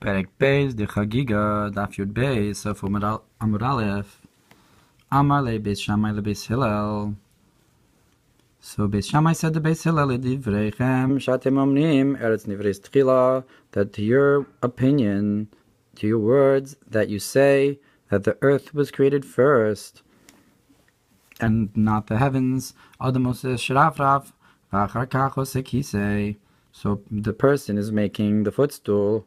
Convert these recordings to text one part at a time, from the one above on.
Perek Beis de Chagiga Daf Yud Beis Sof Amud Aleph Amar le Beis Shammai le Beis Hillel. So Beis Shammai said to Beis Hillel, Divreichem Shatem Omnim Eretz Nivreis Tchila, that to your opinion, to your words, that you say that the earth was created first and not the heavens. Adamos Shrafraf V'achar Kachos Kisi. So the person is making the footstool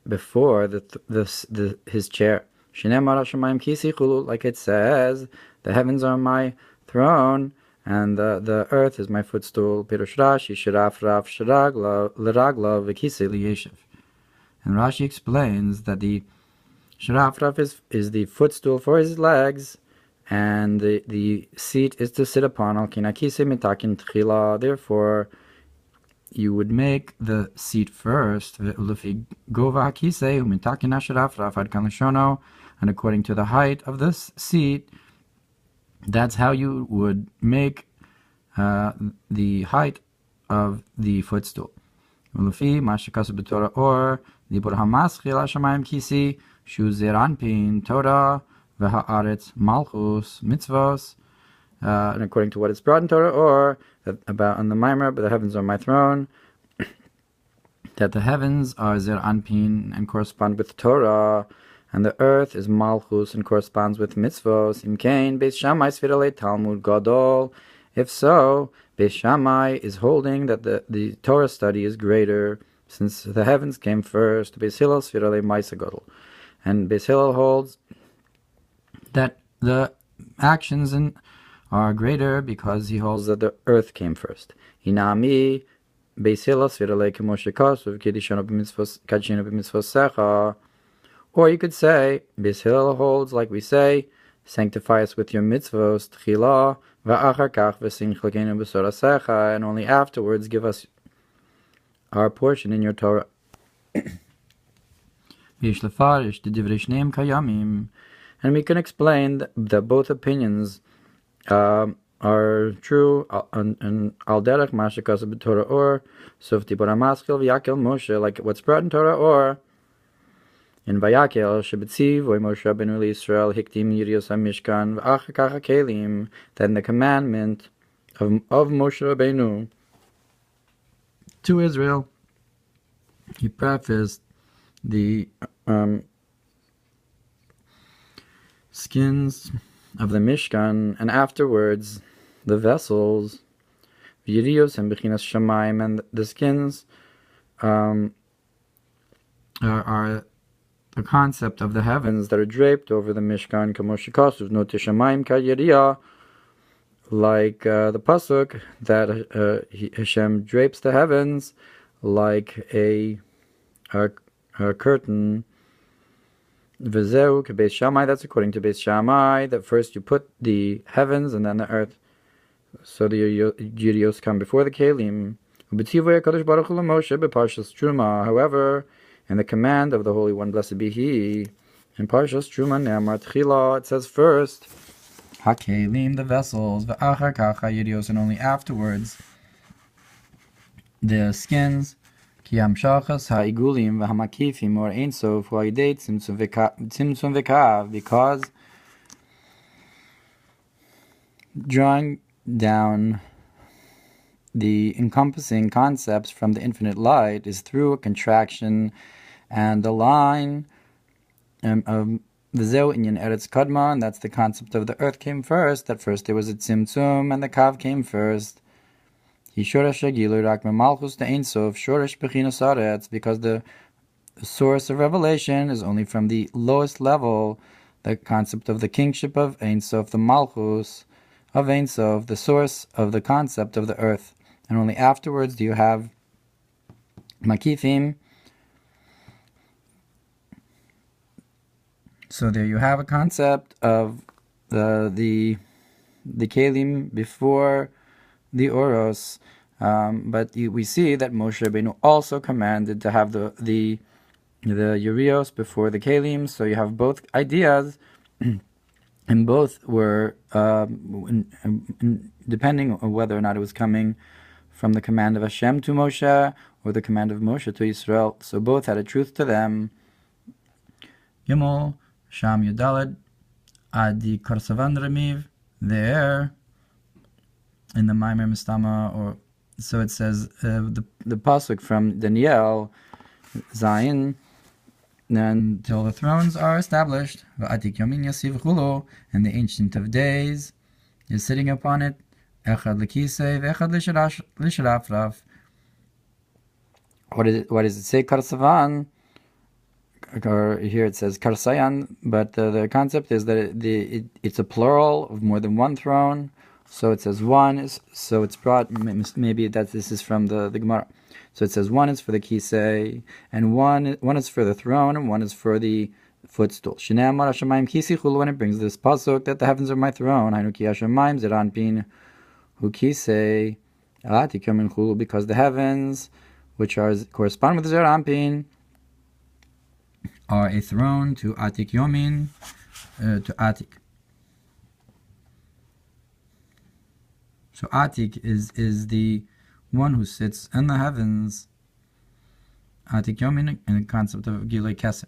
before his chair. Shinemar Hashemayim Kisi Chulu, like it says, the heavens are my throne and the earth is my footstool. Pirush Rashi Shiraf Raf Shiragla Liragla V'Kisi Liyeshiv. And Rashi explains that the Shiraf Raf is the footstool for his legs, and the seat is to sit upon. Al Kinakisi Mitakin Tchila. Therefore, you would make the seat first, and according to the height of this seat, that's how you would make the height of the footstool. And according to what is brought in Torah, or about on the Mamer, but the heavens are my throne, that the heavens are Zer Anpin and correspond with Torah, and the earth is Malchus and corresponds with mitzvos. Imkain Beis Shammai Svirale Talmud Gadol. If so, Beis Shammai is holding that the Torah study is greater, since the heavens came first. Beis Hillel Svirale Maisa Gadol, and Beis Hillel holds that the actions are greater because he holds that the earth came first. Inami Beis Hillel Svirale Kemoshe Kasuv Kedishanu b'mitzvos Kadshinu b'mitzvos Secha. Or you could say Beis Hillel holds, like we say, sanctify us with your mitzvos Tchila va'achar kach v'sin chlekenu b'sora Secha, and only afterwards give us our portion in your Torah. V'yesh lefarish d'divrei shneim kayamim. And we can explain that both opinions are true, and al derech mashikas b'Torah or sof tibor hamaskil v'yakel Moshe, like what's brought in Torah or in Vayakel shebetziv v'oy Moshe Rabbeinu Yisrael hiktim yirios hamishkan v'achar kach hakelim, then the commandment of Moshe Rabbeinu to Israel, he prefaced the skins of the Mishkan, and afterwards the vessels, Yirios and Bechinas Shamaim, and the skins are the concept of the heavens that are draped over the Mishkan, Kamoshikasuv no Shamaim ka Yiriya, like the pasuk that Hashem drapes the heavens like a curtain. V'zeu keBeis Shammai, that's according to Beis Shammai, that first you put the heavens and then the earth. So the Yirios come before the Kelim. However, in the command of the Holy One, blessed be He, in Parshas Truma Ne'amar Tchila, it says first, HaKelim, the vessels, v'achar kach Yirios, and only afterwards the skins. Because drawing down the encompassing concepts from the infinite light is through a contraction, and the line of the Zeu Inyan Eretz Kadma, and that's the concept of the earth came first, that first there was a Tzimtzum and the Kav came first. Because the source of revelation is only from the lowest level, the concept of the kingship of Ein Sof, the Malchus of Ein Sof, the source of the concept of the earth. And only afterwards do you have Makifim. So there you have a concept of the Kelim before the Oros, but we see that Moshe Rabbeinu also commanded to have the Yirios before the Kelim. So you have both ideas, and both were depending on whether or not it was coming from the command of Hashem to Moshe or the command of Moshe to Israel. So both had a truth to them. Gimel, Sham Yudalad, Adi Karsavan Remiv, there, in the Mamer Mistama, or so it says, the pasuk from Daniel, Zayin, until the thrones are established, V'atik Yomin Yasiv Chulo, and the Ancient of Days is sitting upon it, Echad L'Kisei, V'echad L'Sharafraf. What does it say, Karsavan? Or here it says Karsayan, but the concept is that it's a plural of more than one throne. So it says one, so it's brought, maybe that this is from the Gemara. So it says one is for the Kisi, and one is for the throne, and one is for the footstool. Shnei Amar Hashamayim Kisi Chulu, when it brings this pasuk that the heavens are my throne. Hainu ki Hashamayim zeran pin hu Kisi alati kyomin Chulu, because the heavens, which correspond with zeran pin, are a throne to Atik Yomin, to Atik. So Atik is the one who sits in the heavens. Atik Yomin, in the concept of Gilei Keser.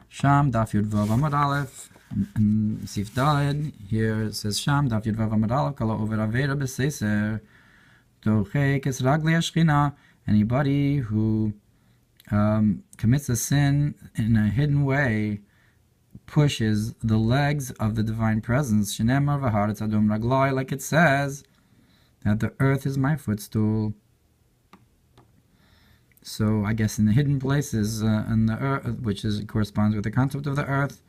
Sham Daf Yud Vav Amud Aleph, and Sif Daled. Here it says Sham Daf Yud Vav Amud Aleph. Kala over Avera B'Seiser Dochei Kes Ragli Ashchina. Anybody who commits a sin in a hidden way pushes the legs of the divine presence. Shenemar v'haaretz adom raglai, like it says that the earth is my footstool. So I guess in the hidden places in the earth, which corresponds with the concept of the earth,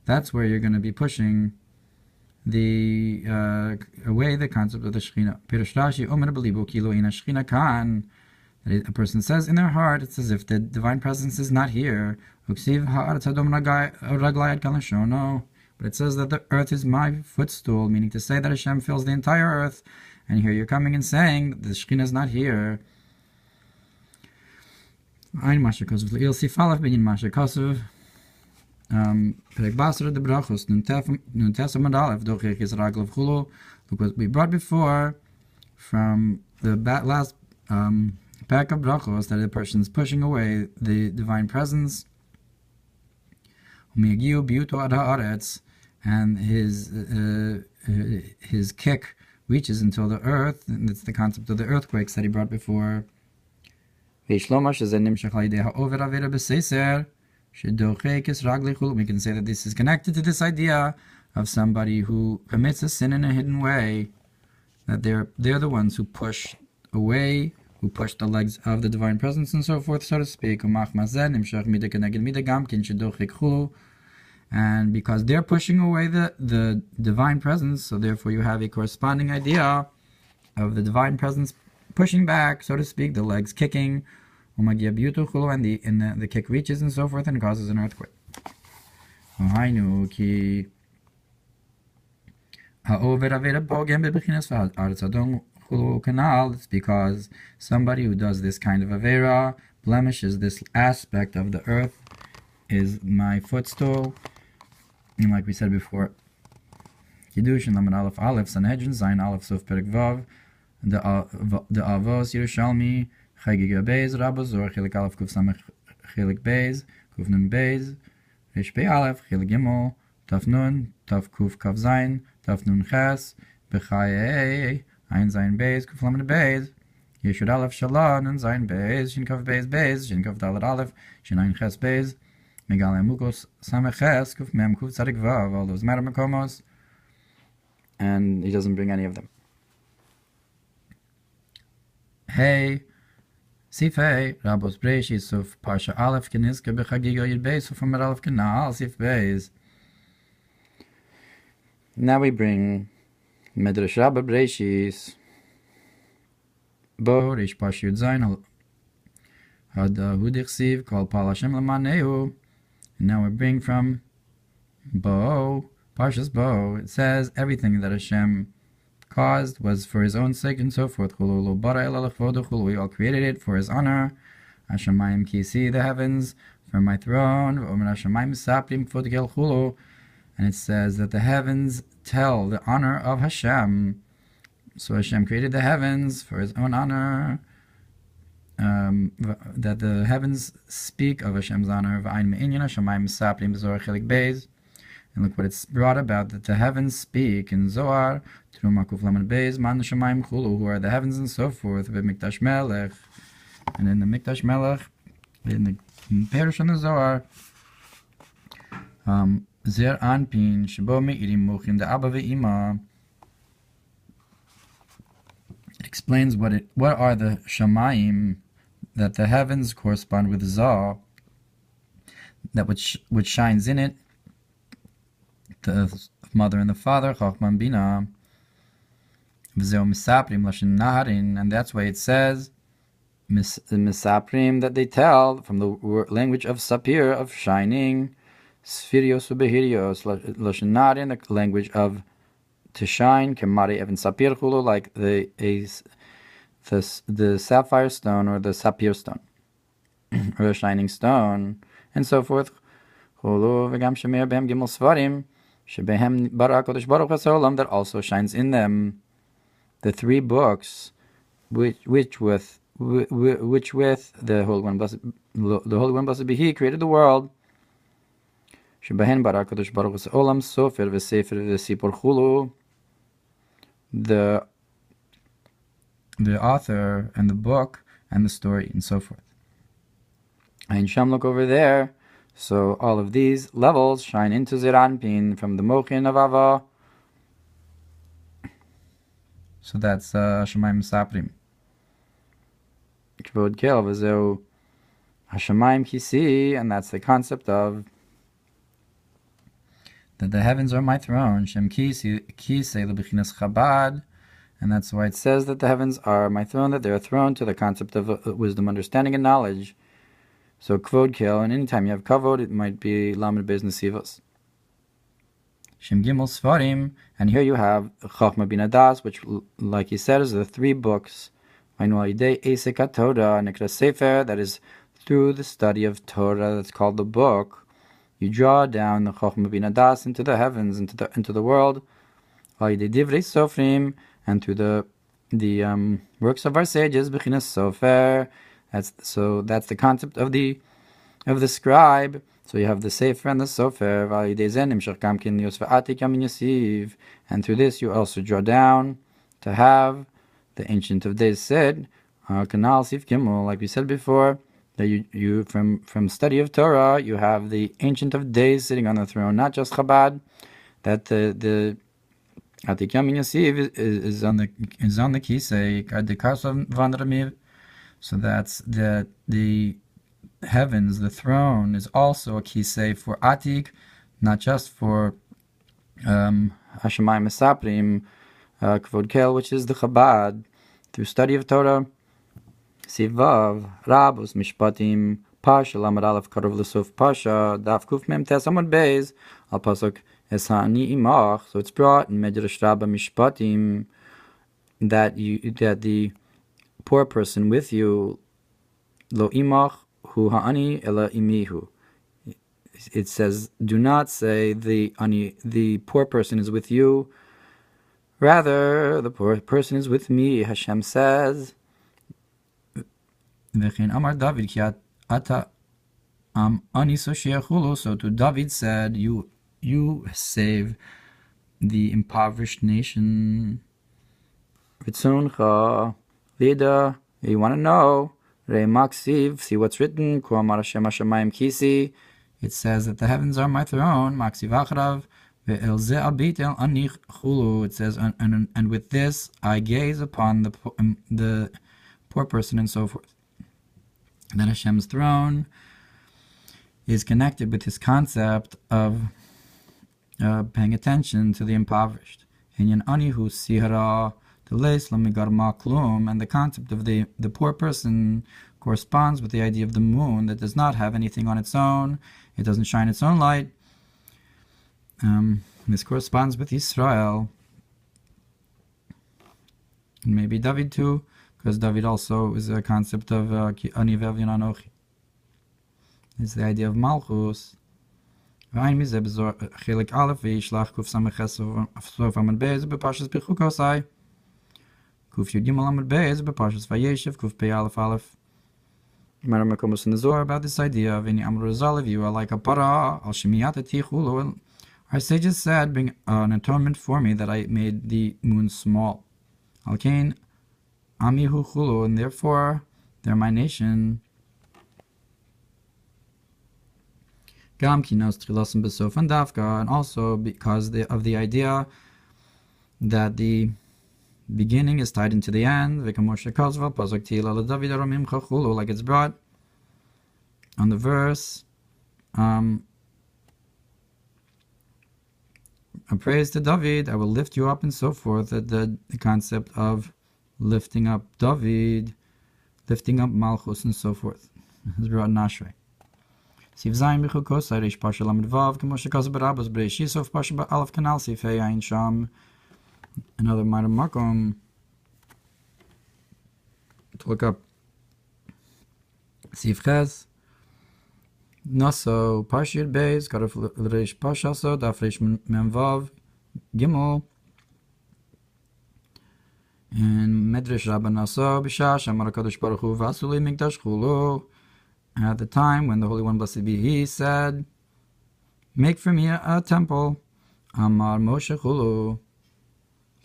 that's where you're going to be pushing the away the concept of the Shechina. Pirush Rashi Omer b'libo kilo ina Shechina kan. A person says in their heart, it's as if the divine presence is not here. But it says that the earth is my footstool, meaning to say that Hashem fills the entire earth. And here you're coming and saying that the Shekhinah is not here. Look what we brought before from the last pack of brachos, that a person is pushing away the divine presence, and his kick reaches until the earth, and that's the concept of the earthquakes that he brought before. We can say that this is connected to this idea of somebody who commits a sin in a hidden way, that they're the ones who push away, who push the legs of the divine presence and so forth, so to speak. And because they're pushing away the divine presence, so therefore you have a corresponding idea of the divine presence pushing back, so to speak, the legs kicking, and the kick reaches and so forth and causes an earthquake. It's because somebody who does this kind of avera blemishes this aspect of the earth, is my footstool. And like we said before, Kiddush and Lamed Aleph Aleph Sanhedrin Zayin Aleph Sof Perek Vav, the Avos Yerushalmi Chagiga Beis Rabba Zor Chilik Aleph Kuf Samech Chilik Beis Kuf Nun Beis Resh Pei Aleph Chilik Gimel Taf Nun Taf Kuf Kav Zayin Taf Nun Ches B'Chayei Ein Zayin Beis Kuf Lamed Beis Yeshud Aleph Shalon and Zayin Beis Shin Kav Beis Beis Shin Kav Dalet Aleph Shin Ein Ches Beis Megal Mukos Sameches Kuf Mem Kuf Tzadik Vav, all those matter makomos, and he doesn't bring any of them. Hey, Sif Hey, Rabos Breishis of Parsha Aleph Keniska Bechagiga Yid Beis of Amar Aleph Kenal Sif Beis. Now we bring Medrash Rabba Breishis Bo Rish Parsha Yud Zayin Had Hudich Siv Kol Pal Hashem Lamaneu. Now we bring from Bo, Parshas Bo. It says everything that Hashem caused was for His own sake and so forth. We all created it for His honor. Hashemayim Kisi, the heavens, for my throne. And it says that the heavens tell the honor of Hashem. So Hashem created the heavens for His own honor. that the heavens speak of Hashem's honor. And look what it's brought about, that the heavens speak in Zohar, who are the heavens and so forth, and in the Mikdash Melech, in the Parish on the Zohar, Zer Anpin, Shabo Me'irim Muchim, the Abba Ve'ima, explains what are the Shamayim, that the heavens correspond with Zah, that which shines in it, the mother and the father, Chochmah and Bina, V'zeo Misaprim Lashon Naharin, and that's why it says, Misaprim, that they tell from the language of Sapir, of shining, Sphirios Ubehirios, Lashon Naharin, the language of to shine, Kemari Even Sapir Chulu, like the sapphire stone or the sapphire stone, or the shining stone, and so forth. Chulu v'gam shemer behem gimel svarim, shebehem bara HaKadosh Baruch Hu Olam, that also shines in them the three books, which with the Holy One blessed be He, created the world. Shebehem bara HaKadosh Baruch Hu Olam, sofer v'sefer v'sipor chulu. The author and the book and the story and so forth. And Shem, look over there. So all of these levels shine into Ziranpin from the Mochin of Ava. So that's Hashemayim Saprim. Kvod Kel v'zeu Hashemayim Kisi, and that's the concept of that the heavens are my throne. Shem Kisi lebichinas Chabad. And that's why it says that the heavens are my throne, that they are thrown to the concept of wisdom, understanding, and knowledge. So kvod kel, and anytime you have kavod, it might be lamed beis nesivos. Shem gimel svarim, and here you have Chochmah Bina Das, which, like he said, is the three books. Esek HaTorah, Nekra Sefer, that is through the study of Torah, that's called the book. You draw down the Chochmah Bina Das into the heavens, into the world. Divrei Sofrim, and through the works of our sages, Bechinas Sofer. That's the concept of the scribe. So you have the Sefer and the Sofer. And through this you also draw down to have the Ancient of Days said, Kanal Sif Gimel, like we said before, that you from study of Torah, you have the Ancient of Days sitting on the throne, not just Chabad, that the Atik Yamin Yasiv is on the Kisi, so that's the heavens, the throne is also a Kisi for Atik, not just for Hashemayim Mesaprim, Kvod Kel, which is the Chabad, through study of Torah. Sivav, Rabus, Mishpatim, Pasha, Lamed Aleph, Karov L'Sof Pasha, Daf Kuf Mem Tes Amud Beis, Al Pasuk Esani Imach. So it's brought in Medrash Rabbah Mishpatim that the poor person with you, Lo Imach Hu Ha'ani Ela Imihu. It says, do not say the poor person is with you, rather the poor person is with me. Hashem says, Amar David ki ata ani so to David said, you save the impoverished nation. Ritzoncha Lida, you want to know, Re Maksiv, see what's written, Ku Amar Hashem Hashemayim Kisi. It says that the heavens are my throne, Maksiv Achrav, Ve'el ze abit el anich chulu. It says, and with this I gaze upon the poor person and so forth. And then Hashem's throne is connected with his concept of paying attention to the impoverished. And the concept of the poor person corresponds with the idea of the moon that does not have anything on its own. It doesn't shine its own light. This corresponds with Israel. And maybe David too, because David also is a concept of Ani ve'Avin Anochi. It's the idea of Malchus. Chelik Aleph v'Yishlach Kuf Samech Sof Amud Beis b'Parshas Kosai. Kuf Yud Gimel Amud Beis b'Parshas Vayeshev Kuf Pei Aleph Aleph. Matter Makomos in the Zohar about this idea of any Amar Zalav, you are like a para al Shemiyatati Chulu. Our sages said, bring an atonement for me that I made the moon small. Al Kain Amihu Chulu, and therefore they're my nation. Gam Kinos Trilasim Besof and Dafka, and also because of the idea that the beginning is tied into the end, like it's brought on the verse, a praise to David, I will lift you up, and so forth. The concept of lifting up David, lifting up Malchus, and so forth is brought in Ashrei. Siv Zayin B'chu Kosai Reish Parsha Lamed Vav, Kemo Shekaz B'Rabbos Breishis of Parsha B'Alef Kanal Sif Hey Ayin Sham. Another Matter Makom to look up Sif Ches Naso Parshir Beis Karaf Reish Parshaso Daf Reish Memvav Gimel and Medrash Rabban Naso B'Shash Amar HaKadosh Baruch Hu Vasuli Mikdash Chulu. At the time when the Holy One, blessed be He, said, make for me a temple. Amar Moshe Chulu.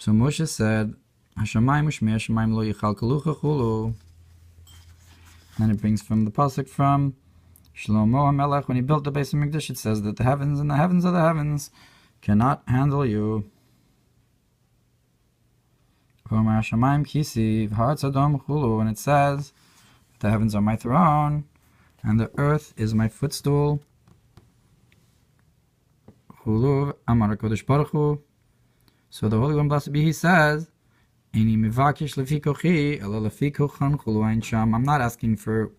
So Moshe said, Hashamim Ushmei Hashamim lo yichal kalucha chulu. Then it brings from the pasuk from Shlomo HaMelech, when he built the Beis HaMikdash, it says that the heavens and the heavens of the heavens cannot handle you. Hashamayim Kisi v'ha'aretz adom chulu, and it says, the heavens are my throne, and the earth is my footstool. Chulu Amar HaKadosh Baruch Hu. So the Holy One, blessed be He, says, I'm not asking for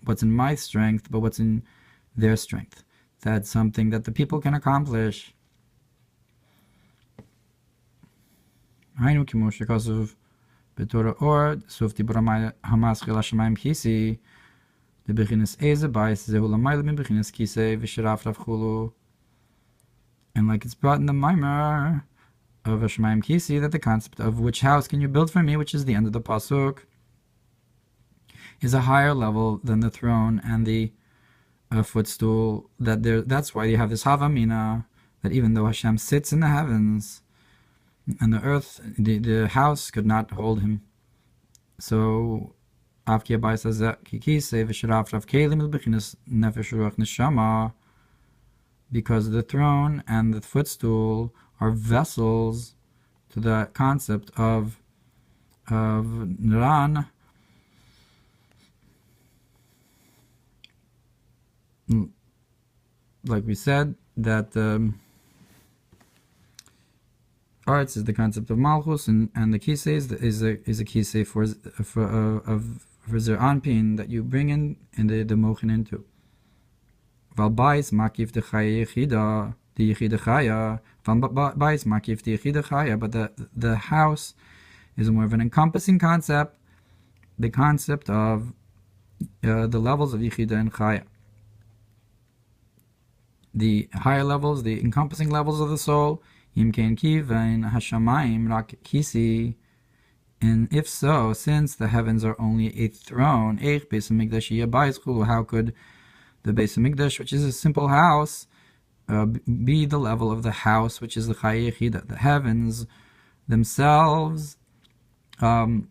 what's in my strength, but what's in their strength. That's something that the people can accomplish. B'Torah Ohr, Suf Dibra Hamaschil Hashemayim Kisi, the Breishis Eze Bais Zehu Lamayla Min Breishis Kisi V'Shiraf Rav Chulu, and like it's brought in the Mamer of Hashmayim Kisi, that the concept of which house can you build for me, which is the end of the pasuk, is a higher level than the throne and the footstool. That's why you have this Havamina, that even though Hashem sits in the heavens and the earth, the house could not hold Him. So Avki Abai says that Kisi v'shiraf rav kelim l'bechinas nefesh ruach neshama, because the throne and the footstool are vessels to the concept of Niran, like we said, that arts is the concept of Malchus, and the Kisi is a Kisi for Zeranpin that you bring in the Mochin into. Valbais makif the Chaya Yechida, the Yechida Chaya. Valbais makif the Yechida Chaya, but the house is more of an encompassing concept, the concept of the levels of Yechida and Chaya. The higher levels, the encompassing levels of the soul, Yimkein Kivain Hashamayim Rak Kisi. And if so, since the heavens are only a throne, Eich Beis HaMikdash Yabais Chulu, how could the Beis HaMikdash, which is a simple house, be the level of the house, which is the Chaya Yechida? The heavens themselves could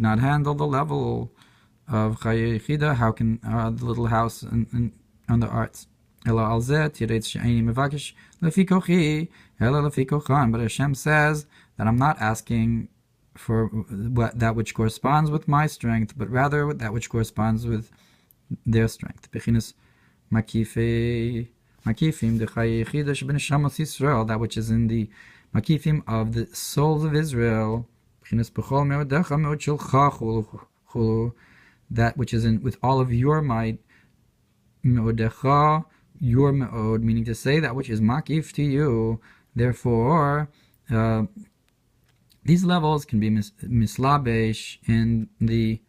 not handle the level of Chaya Yechida. How can the little house on the arts? But Hashem says that I'm not asking for that which corresponds with my strength, but rather that which corresponds with their strength. That which is in the makifim of the souls of Israel. That which is in with all of your might. Your me'od, meaning to say that which is makif to you. Therefore, these levels can be mislabesh in the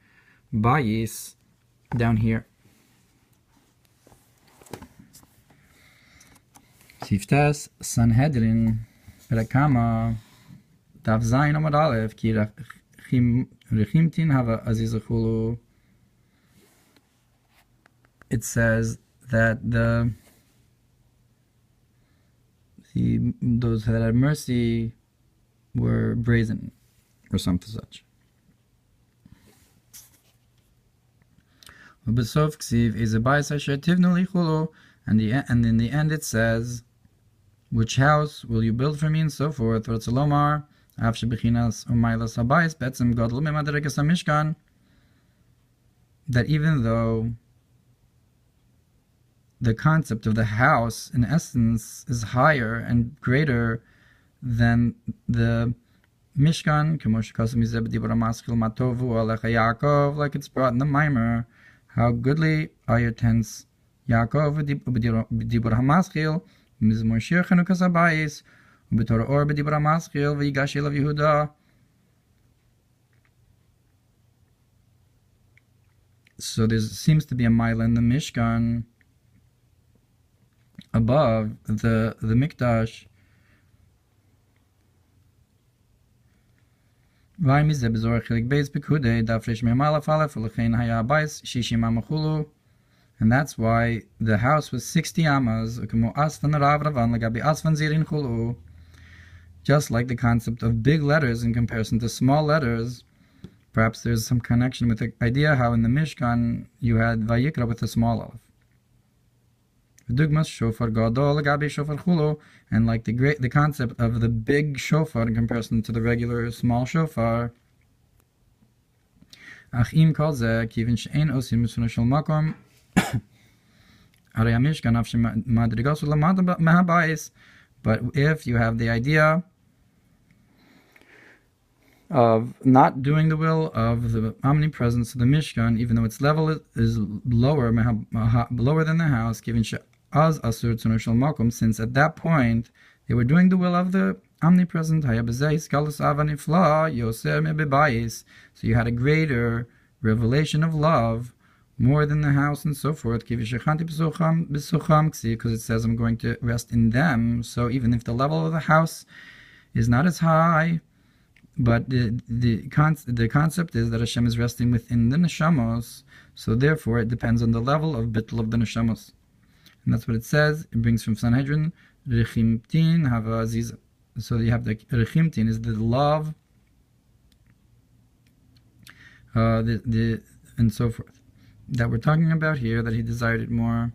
bayis down here. Siftas Sanhedrin Rekama Tav Zayin Amar Aleph Ki Rechimtin Hava Azizachulu. it says that those that had mercy were brazen, or something such. And in the end it says, which house will you build for me, and so forth. That even though the concept of the house in essence is higher and greater than the Mishkan, like it's brought in the Mamer, how goodly are your tents, Yaakov, b'dibur hamaschil, mizmor shir chanukas habayis, u'b'torah or b'dibur hamaschil, v'yigash elav Yehuda. So there seems to be a mile in the Mishkan above the Mikdash. And that's why the house was 60 amas, just like the concept of big letters in comparison to small letters. Perhaps there's some connection with the idea how in the Mishkan you had Vayikra with a small aleph. And like the concept of the big shofar in comparison to the regular small shofar. But if you have the idea of not doing the will of the omnipresence of the Mishkan, even though its level is lower than the house, since at that point they were doing the will of the omnipresent, so you had a greater revelation of love, more than the house and so forth, because it says I'm going to rest in them. So even if the level of the house is not as high, but the concept is that Hashem is resting within the neshamos, so therefore it depends on the level of bittul of the neshamos. And that's what it says. It brings from Sanhedrin, Rechimtin Hava Aziza. So you have the Rechimtin is the love, and so forth, that we're talking about here, that he desired it more.